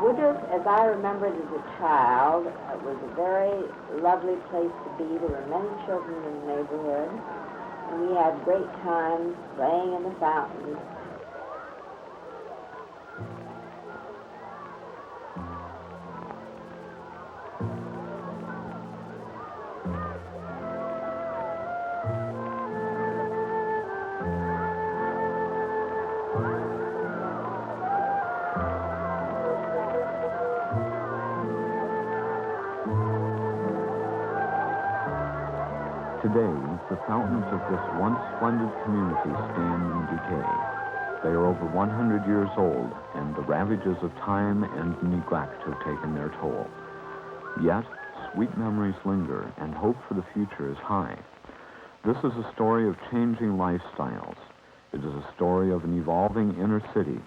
Woodruff, as I remember it as a child, was a very lovely place to be. There were many children in the neighborhood, and we had great times playing in the fountains. Today, the fountains of this once splendid community stand in decay. They are over 100 years old, and the ravages of time and neglect have taken their toll. Yet, sweet memories linger, and hope for the future is high. This is a story of changing lifestyles. It is a story of an evolving inner city,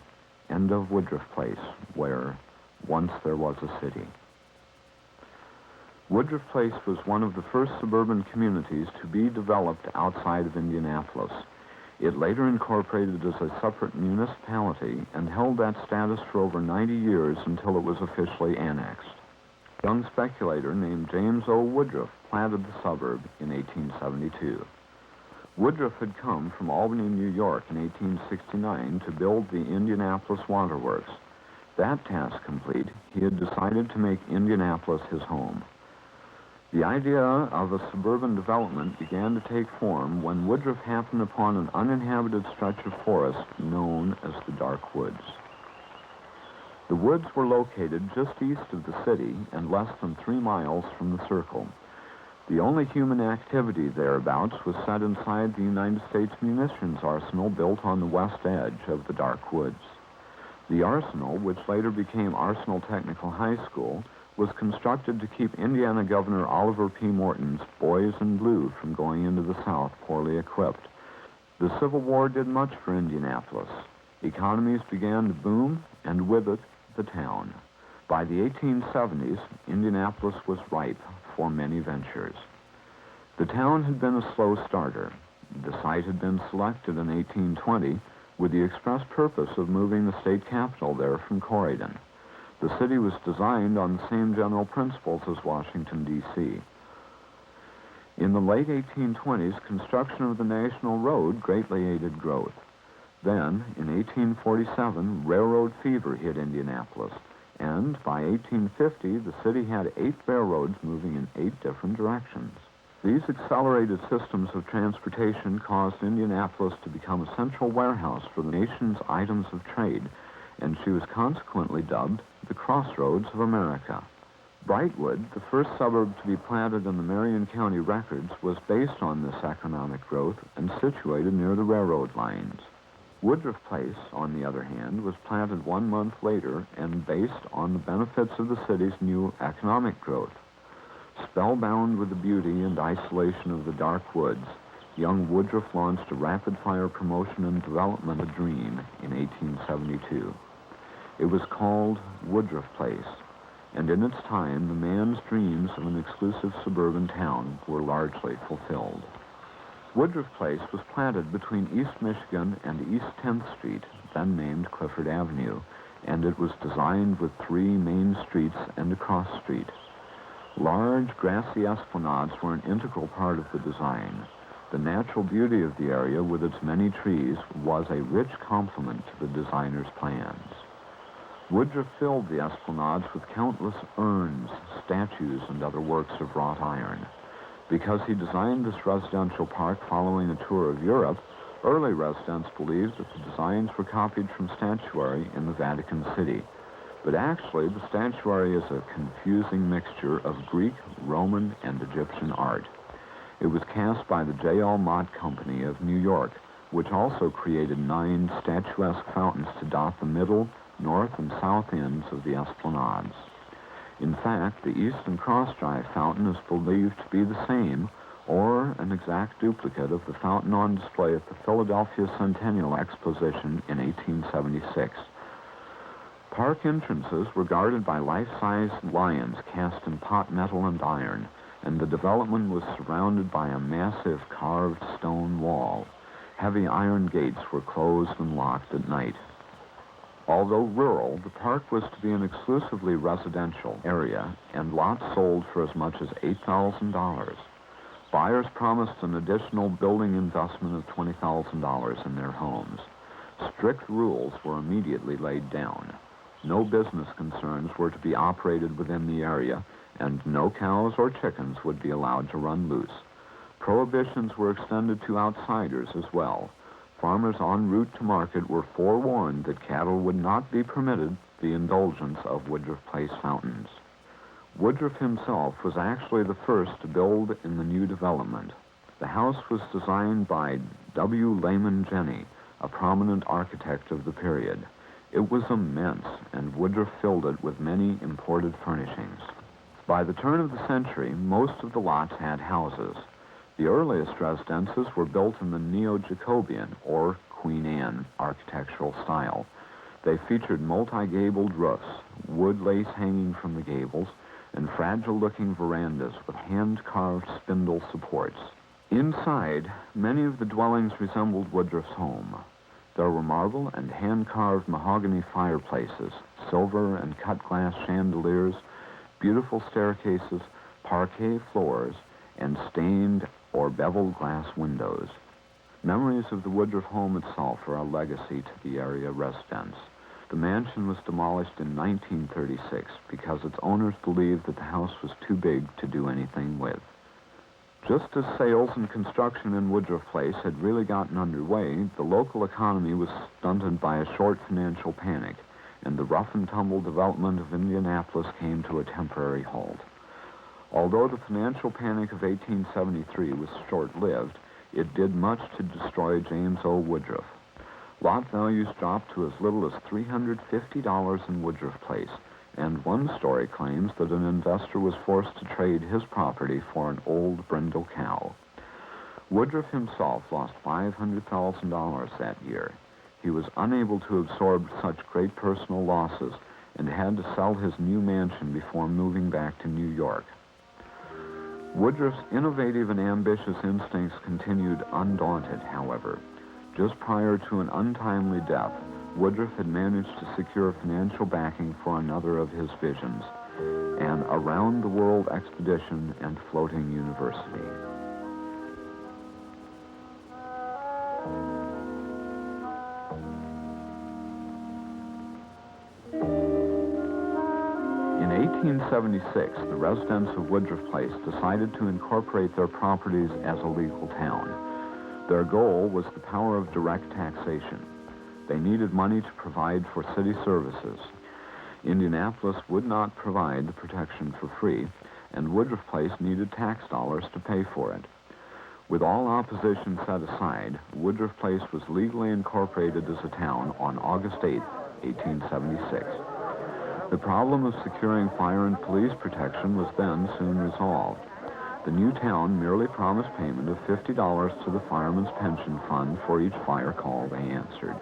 and of Woodruff Place, where once there was a city. Woodruff Place was one of the first suburban communities to be developed outside of Indianapolis. It later incorporated as a separate municipality and held that status for over 90 years until it was officially annexed. A young speculator named James O. Woodruff planted the suburb in 1872. Woodruff had come from Albany, New York in 1869 to build the Indianapolis Water Works. That task complete, he had decided to make Indianapolis his home. The idea of a suburban development began to take form when Woodruff happened upon an uninhabited stretch of forest known as the Dark Woods. The woods were located just east of the city and less than 3 miles from the circle. The only human activity thereabouts was set inside the United States munitions arsenal built on the west edge of the Dark Woods. The arsenal, which later became Arsenal Technical High School, was constructed to keep Indiana Governor Oliver P. Morton's boys in blue from going into the South poorly equipped. The Civil War did much for Indianapolis. Economies began to boom, and with it, the town. By the 1870s, Indianapolis was ripe for many ventures. The town had been a slow starter. The site had been selected in 1820 with the express purpose of moving the state capital there from Corydon. The city was designed on the same general principles as Washington, D.C. In the late 1820s, construction of the National Road greatly aided growth. Then, in 1847, railroad fever hit Indianapolis, and by 1850, the city had 8 railroads moving in 8 different directions. These accelerated systems of transportation caused Indianapolis to become a central warehouse for the nation's items of trade, and she was consequently dubbed the Crossroads of America. Brightwood, the first suburb to be planted in the Marion County records, was based on this economic growth and situated near the railroad lines. Woodruff Place, on the other hand, was planted 1 month later and based on the benefits of the city's new economic growth. Spellbound with the beauty and isolation of the Dark Woods, young Woodruff launched a rapid-fire promotion and development of dream in 1872. It was called Woodruff Place, and in its time, the man's dreams of an exclusive suburban town were largely fulfilled. Woodruff Place was planted between East Michigan and East 10th Street, then named Clifford Avenue, and it was designed with 3 main streets and a cross street. Large, grassy esplanades were an integral part of the design. The natural beauty of the area, with its many trees, was a rich complement to the designer's plans. Woodruff filled the esplanades with countless urns, statues, and other works of wrought iron. Because he designed this residential park following a tour of Europe, early residents believed that the designs were copied from statuary in the Vatican City. But actually, the statuary is a confusing mixture of Greek, Roman, and Egyptian art. It was cast by the J.L. Mott Company of New York, which also created 9 statuesque fountains to dot the middle, north, and south ends of the esplanades. In fact, the East and Cross Drive fountain is believed to be the same, or an exact duplicate of the fountain on display at the Philadelphia Centennial Exposition in 1876. Park entrances were guarded by life-size lions cast in pot metal and iron, and the development was surrounded by a massive carved stone wall. Heavy iron gates were closed and locked at night. Although rural, the park was to be an exclusively residential area, and lots sold for as much as $8,000. Buyers promised an additional building investment of $20,000 in their homes. Strict rules were immediately laid down. No business concerns were to be operated within the area, and no cows or chickens would be allowed to run loose. Prohibitions were extended to outsiders as well. Farmers en route to market were forewarned that cattle would not be permitted the indulgence of Woodruff Place fountains. Woodruff himself was actually the first to build in the new development. The house was designed by W. Lehman Jenney, a prominent architect of the period. It was immense, and Woodruff filled it with many imported furnishings. By the turn of the century, most of the lots had houses. The earliest residences were built in the Neo-Jacobean, or Queen Anne, architectural style. They featured multi-gabled roofs, wood lace hanging from the gables, and fragile-looking verandas with hand-carved spindle supports. Inside, many of the dwellings resembled Woodruff's home. There were marble and hand-carved mahogany fireplaces, silver and cut-glass chandeliers, beautiful staircases, parquet floors, and stained or beveled glass windows. Memories of the Woodruff home itself are a legacy to the area residents. The mansion was demolished in 1936 because its owners believed that the house was too big to do anything with. Just as sales and construction in Woodruff Place had really gotten underway, the local economy was stunted by a short financial panic, and the rough-and-tumble development of Indianapolis came to a temporary halt. Although the financial panic of 1873 was short-lived, it did much to destroy James O. Woodruff. Lot values dropped to as little as $350 in Woodruff Place, and one story claims that an investor was forced to trade his property for an old brindle cow. Woodruff himself lost $500,000 that year. He was unable to absorb such great personal losses and had to sell his new mansion before moving back to New York. Woodruff's innovative and ambitious instincts continued undaunted, however. Just prior to an untimely death, Woodruff had managed to secure financial backing for another of his visions, an around-the-world expedition and floating university. In 1876, the residents of Woodruff Place decided to incorporate their properties as a legal town. Their goal was the power of direct taxation. They needed money to provide for city services. Indianapolis would not provide the protection for free, and Woodruff Place needed tax dollars to pay for it. With all opposition set aside, Woodruff Place was legally incorporated as a town on August 8, 1876. The problem of securing fire and police protection was then soon resolved. The new town merely promised payment of $50 to the Firemen's Pension Fund for each fire call they answered.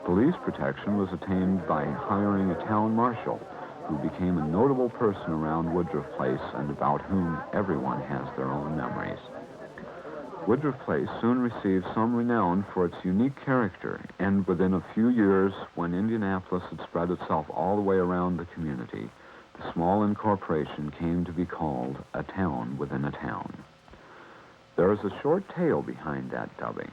Police protection was attained by hiring a town marshal, who became a notable person around Woodruff Place and about whom everyone has their own memories. Woodruff Place soon received some renown for its unique character, and within a few years, when Indianapolis had spread itself all the way around the community, the small incorporation came to be called a town within a town. There is a short tale behind that dubbing.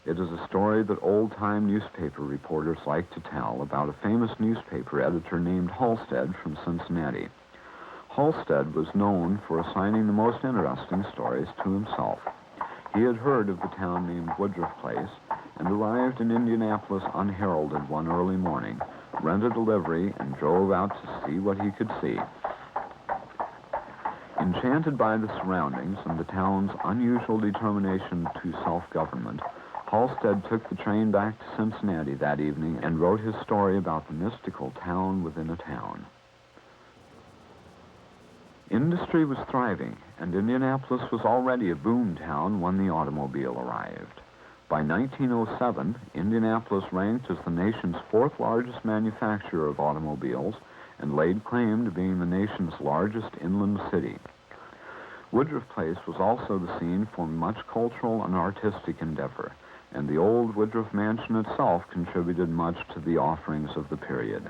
It is a story that old-time newspaper reporters like to tell about a famous newspaper editor named Halstead from Cincinnati. Halstead was known for assigning the most interesting stories to himself. He had heard of the town named Woodruff Place and arrived in Indianapolis unheralded one early morning, rented a livery, and drove out to see what he could see. Enchanted by the surroundings and the town's unusual determination to self-government, Halstead took the train back to Cincinnati that evening and wrote his story about the mystical town within a town. Industry was thriving, and Indianapolis was already a boom town when the automobile arrived. By 1907, Indianapolis ranked as the nation's fourth largest manufacturer of automobiles and laid claim to being the nation's largest inland city. Woodruff Place was also the scene for much cultural and artistic endeavor. and the old Woodruff mansion itself contributed much to the offerings of the period.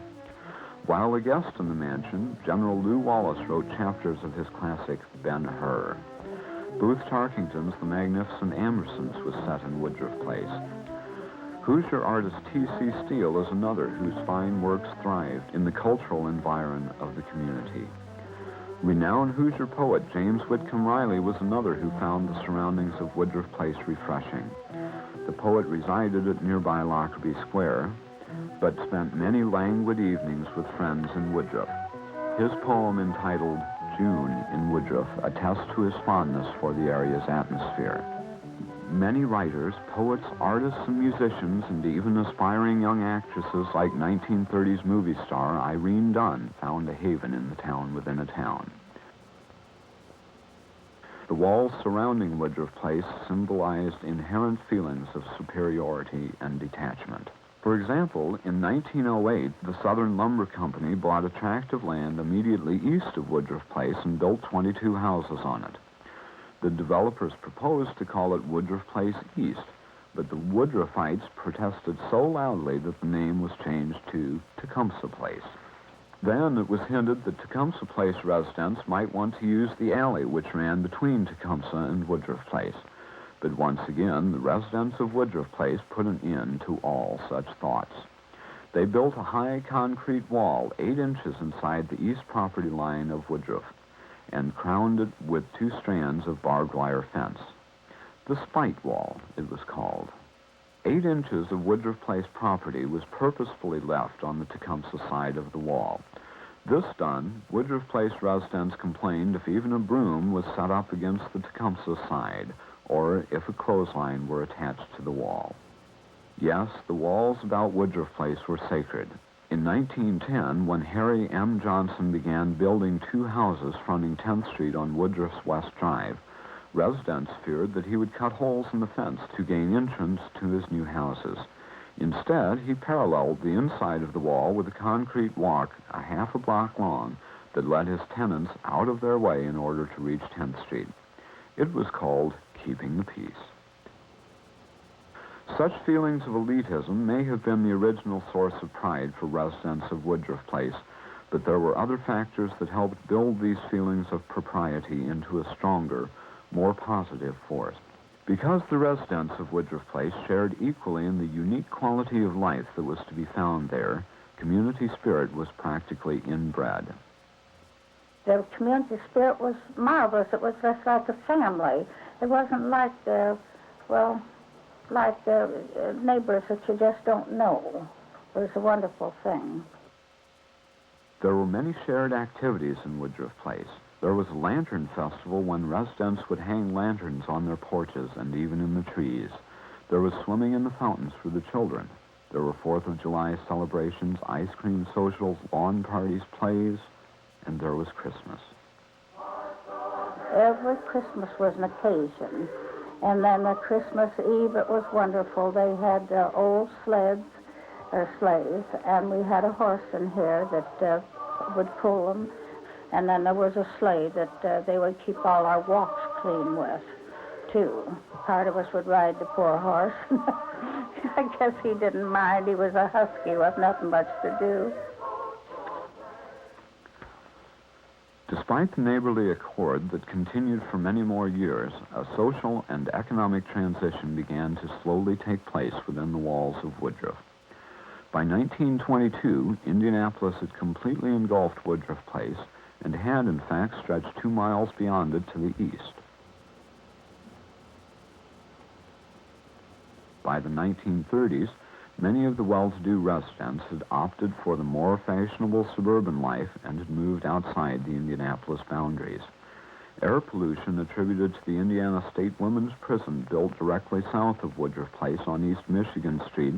While a guest in the mansion, General Lew Wallace wrote chapters of his classic Ben-Hur. Booth Tarkington's The Magnificent Ambersons was set in Woodruff Place. Hoosier artist T.C. Steele is another whose fine works thrived in the cultural environment of the community. Renowned Hoosier poet James Whitcomb Riley was another who found the surroundings of Woodruff Place refreshing. The poet resided at nearby Lockerbie Square, but spent many languid evenings with friends in Woodruff. His poem entitled June in Woodruff attests to his fondness for the area's atmosphere. Many writers, poets, artists, and musicians, and even aspiring young actresses like 1930s movie star Irene Dunn found a haven in the town within a town. The walls surrounding Woodruff Place symbolized inherent feelings of superiority and detachment. For example, in 1908, the Southern Lumber Company bought a tract of land immediately east of Woodruff Place and built 22 houses on it. The developers proposed to call it Woodruff Place East, but the Woodruffites protested so loudly that the name was changed to Tecumseh Place. Then it was hinted that Tecumseh Place residents might want to use the alley which ran between Tecumseh and Woodruff Place. But once again, the residents of Woodruff Place put an end to all such thoughts. They built a high concrete wall 8 inches inside the east property line of Woodruff and crowned it with 2 strands of barbed wire fence. The Spite Wall, it was called. 8 inches of Woodruff Place property was purposefully left on the Tecumseh side of the wall. This done, Woodruff Place residents complained if even a broom was set up against the Tecumseh side, or if a clothesline were attached to the wall. Yes, the walls about Woodruff Place were sacred. In 1910, when Harry M. Johnson began building 2 houses fronting 10th Street on Woodruff's West Drive, residents feared that he would cut holes in the fence to gain entrance to his new houses. Instead, he paralleled the inside of the wall with a concrete walk a half a block long that led his tenants out of their way in order to reach 10th Street. It was called Keeping the Peace. Such feelings of elitism may have been the original source of pride for residents of Woodruff Place, but there were other factors that helped build these feelings of propriety into a stronger, more positive force. Because the residents of Woodruff Place shared equally in the unique quality of life that was to be found there, community spirit was practically inbred. The community spirit was marvelous. It was just like a family. It wasn't like the neighbors that you just don't know. It was a wonderful thing. There were many shared activities in Woodruff Place. There was a lantern festival when residents would hang lanterns on their porches and even in the trees. There was swimming in the fountains for the children. There were 4th of July celebrations, ice cream socials, lawn parties, plays, and there was Christmas. Every Christmas was an occasion. And then the Christmas Eve, it was wonderful. They had old sleds, or sleighs, and we had a horse in here that would pull them. And then there was a sleigh that they would keep all our walks clean with, too. Part of us would ride the poor horse. I guess he didn't mind. He was a husky with nothing much to do. Despite the neighborly accord that continued for many more years, a social and economic transition began to slowly take place within the walls of Woodruff. By 1922, Indianapolis had completely engulfed Woodruff Place and had, in fact, stretched 2 miles beyond it to the east. By the 1930s, many of the well-to-do residents had opted for the more fashionable suburban life and had moved outside the Indianapolis boundaries. Air pollution attributed to the Indiana State Women's Prison built directly south of Woodruff Place on East Michigan Street,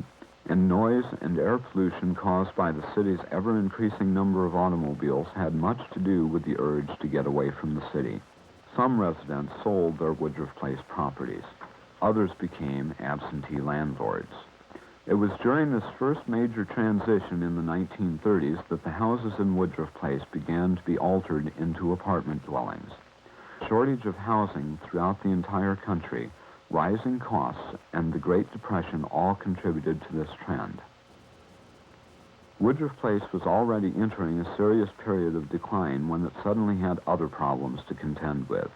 and noise and air pollution caused by the city's ever-increasing number of automobiles had much to do with the urge to get away from the city. Some residents sold their Woodruff Place properties. Others became absentee landlords. It was during this first major transition in the 1930s that the houses in Woodruff Place began to be altered into apartment dwellings. Shortage of housing throughout the entire country Rising costs and the Great Depression all contributed to this trend. Woodruff Place was already entering a serious period of decline when it suddenly had other problems to contend with.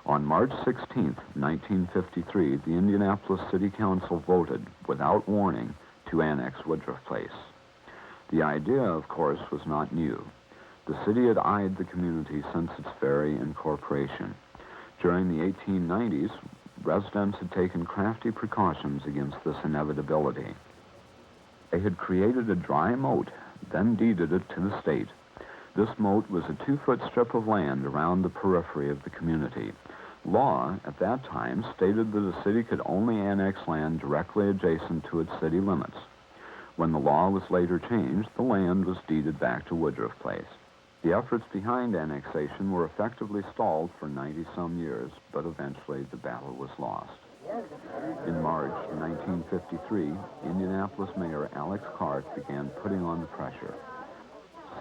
On March 16, 1953, the Indianapolis City Council voted, without warning, to annex Woodruff Place. The idea, of course, was not new. The city had eyed the community since its very incorporation. During the 1890s, residents had taken crafty precautions against this inevitability. They had created a dry moat, then deeded it to the state. This moat was a 2-foot strip of land around the periphery of the community. Law, at that time, stated that a city could only annex land directly adjacent to its city limits. When the law was later changed, the land was deeded back to Woodruff Place. The efforts behind annexation were effectively stalled for 90-some years, but eventually the battle was lost. In March 1953, Indianapolis Mayor Alex Clark began putting on the pressure.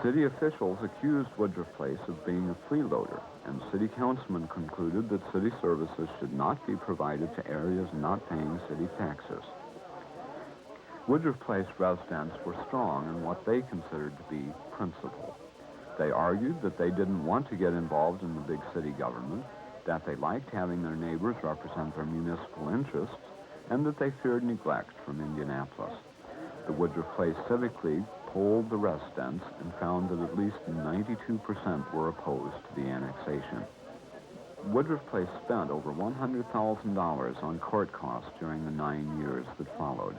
City officials accused Woodruff Place of being a freeloader, and city councilmen concluded that city services should not be provided to areas not paying city taxes. Woodruff Place residents were strong in what they considered to be principle. They argued that they didn't want to get involved in the big city government, that they liked having their neighbors represent their municipal interests, and that they feared neglect from Indianapolis. The Woodruff Place Civic League polled the residents and found that at least 92% were opposed to the annexation. Woodruff Place spent over $100,000 on court costs during the 9 years that followed.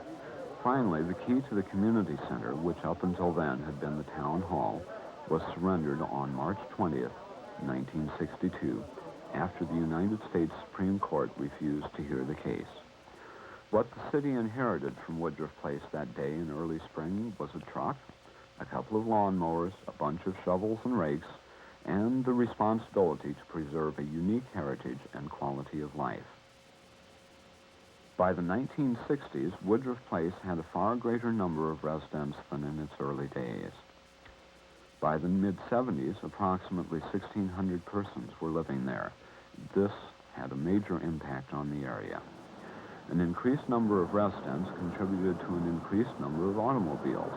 Finally, the key to the community center, which up until then had been the town hall, was surrendered on March 20th, 1962, after the United States Supreme Court refused to hear the case. What the city inherited from Woodruff Place that day in early spring was a truck, a couple of lawnmowers, a bunch of shovels and rakes, and the responsibility to preserve a unique heritage and quality of life. By the 1960s, Woodruff Place had a far greater number of residents than in its early days. By the mid-70s, approximately 1,600 persons were living there. This had a major impact on the area. An increased number of residents contributed to an increased number of automobiles,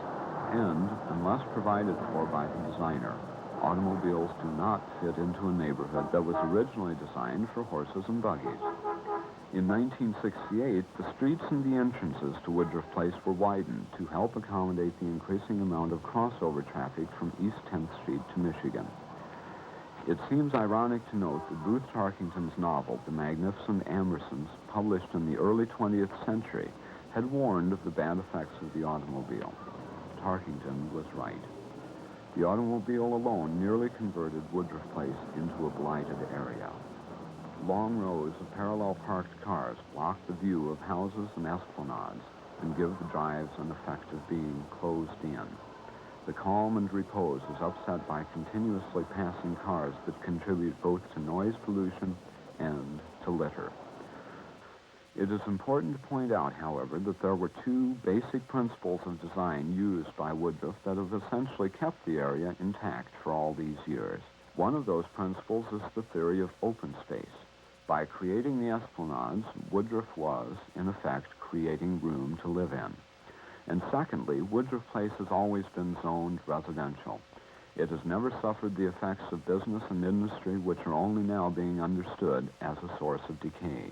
and, unless provided for by the designer, automobiles do not fit into a neighborhood that was originally designed for horses and buggies. In 1968, the streets and the entrances to Woodruff Place were widened to help accommodate the increasing amount of crossover traffic from East 10th Street to Michigan. It seems ironic to note that Booth Tarkington's novel, The Magnificent Ambersons, published in the early 20th century, had warned of the bad effects of the automobile. Tarkington was right. The automobile alone nearly converted Woodruff Place into a blighted area. Long rows of parallel parked cars block the view of houses and esplanades and give the drives an effect of being closed in. The calm and repose is upset by continuously passing cars that contribute both to noise pollution and to litter. It is important to point out, however, that there were two basic principles of design used by Woodruff that have essentially kept the area intact for all these years. One of those principles is the theory of open space. By creating the esplanades, Woodruff was, in effect, creating room to live in. And secondly, Woodruff Place has always been zoned residential. It has never suffered the effects of business and industry, which are only now being understood as a source of decay.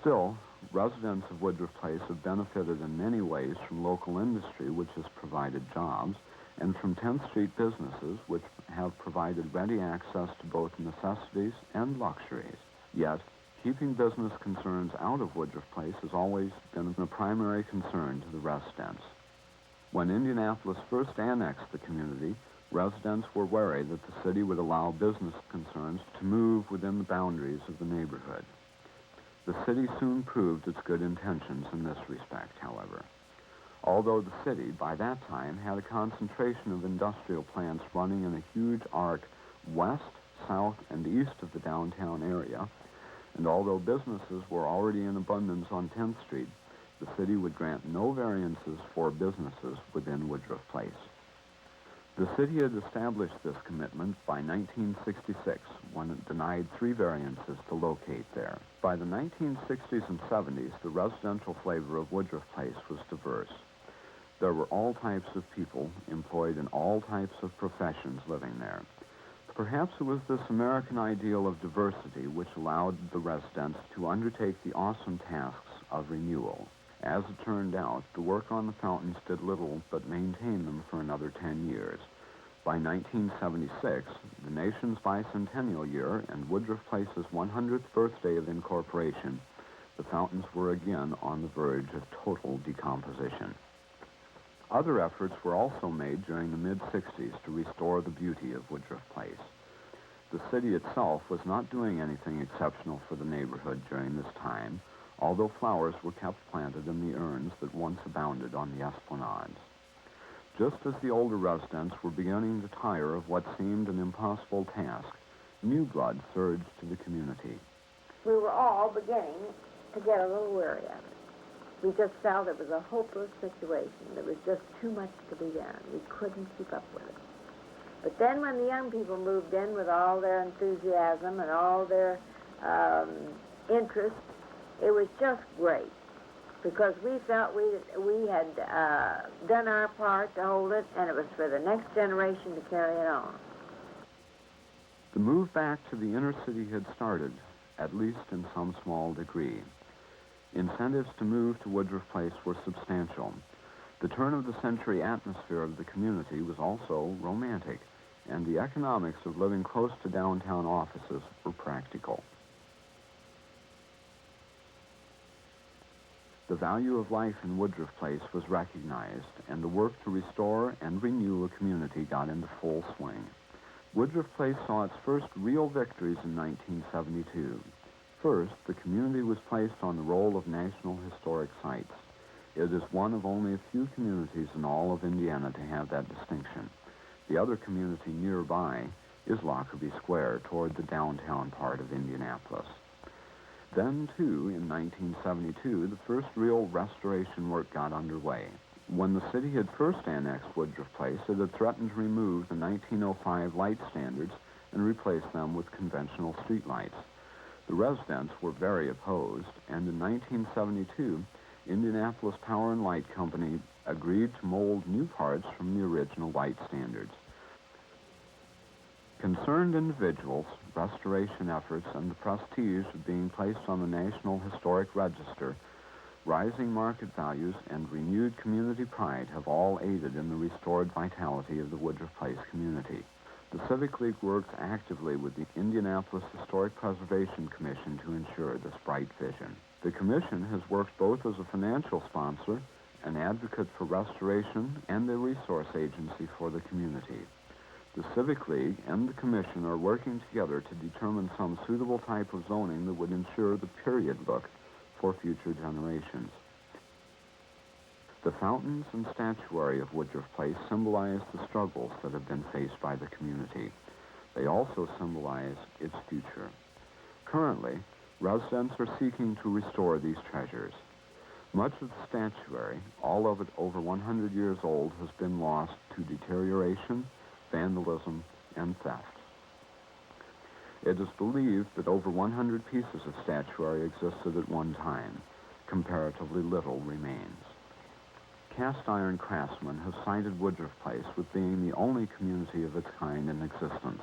Still, residents of Woodruff Place have benefited in many ways from local industry, which has provided jobs, and from 10th Street businesses, which have provided ready access to both necessities and luxuries. Yet, keeping business concerns out of Woodruff Place has always been a primary concern to the residents. When Indianapolis first annexed the community, residents were wary that the city would allow business concerns to move within the boundaries of the neighborhood. The city soon proved its good intentions in this respect, however. Although the city, by that time, had a concentration of industrial plants running in a huge arc west, south, and east of the downtown area, and although businesses were already in abundance on 10th Street, the city would grant no variances for businesses within Woodruff Place. The city had established this commitment by 1966, when it denied 3 variances to locate there. By the 1960s and 70s, the residential flavor of Woodruff Place was diverse. There were all types of people employed in all types of professions living there. Perhaps it was this American ideal of diversity which allowed the residents to undertake the awesome tasks of renewal. As it turned out, the work on the fountains did little but maintain them for another 10 years. By 1976, the nation's bicentennial year and Woodruff Place's 100th birthday of incorporation, the fountains were again on the verge of total decomposition. Other efforts were also made during the mid-60s to restore the beauty of Woodruff Place. The city itself was not doing anything exceptional for the neighborhood during this time, although flowers were kept planted in the urns that once abounded on the esplanades. Just as the older residents were beginning to tire of what seemed an impossible task, new blood surged to the community. We were all beginning to get a little weary of it. We just felt it was a hopeless situation. There was just too much to be done. We couldn't keep up with it. But then when the young people moved in with all their enthusiasm and all their interest, it was just great, because we felt we had done our part to hold it, and it was for the next generation to carry it on. The move back to the inner city had started, at least in some small degree. Incentives to move to Woodruff Place were substantial. The turn-of-the-century atmosphere of the community was also romantic, and the economics of living close to downtown offices were practical. The value of life in Woodruff Place was recognized, and the work to restore and renew a community got into full swing. Woodruff Place saw its first real victories in 1972. First, the community was placed on the roll of National Historic Sites. It is one of only a few communities in all of Indiana to have that distinction. The other community nearby is Lockerbie Square, toward the downtown part of Indianapolis. Then, too, in 1972, the first real restoration work got underway. When the city had first annexed Woodruff Place, it had threatened to remove the 1905 light standards and replace them with conventional streetlights. The residents were very opposed, and in 1972, Indianapolis Power and Light Company agreed to mold new parts from the original light standards. Concerned individuals, restoration efforts, and the prestige of being placed on the National Historic Register, rising market values, and renewed community pride have all aided in the restored vitality of the Woodruff Place community. The Civic League works actively with the Indianapolis Historic Preservation Commission to ensure this bright vision. The commission has worked both as a financial sponsor, an advocate for restoration, and a resource agency for the community. The Civic League and the commission are working together to determine some suitable type of zoning that would ensure the period look for future generations. The fountains and statuary of Woodruff Place symbolize the struggles that have been faced by the community. They also symbolize its future. Currently, residents are seeking to restore these treasures. Much of the statuary, all of it over 100 years old, has been lost to deterioration, vandalism, and theft. It is believed that over 100 pieces of statuary existed at one time. Comparatively little remains. Cast iron craftsmen have cited Woodruff Place with being the only community of its kind in existence.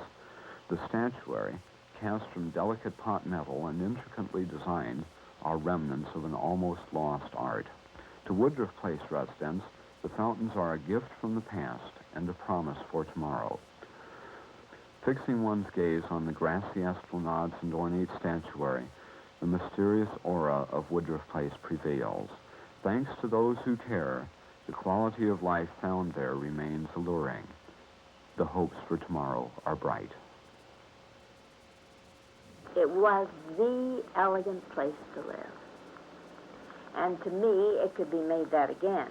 The statuary, cast from delicate pot metal and intricately designed, are remnants of an almost lost art. To Woodruff Place residents, the fountains are a gift from the past and a promise for tomorrow. Fixing one's gaze on the grassy esplanades and ornate statuary, the mysterious aura of Woodruff Place prevails. Thanks to those who care, the quality of life found there remains alluring. The hopes for tomorrow are bright. It was the elegant place to live. And to me, it could be made that again.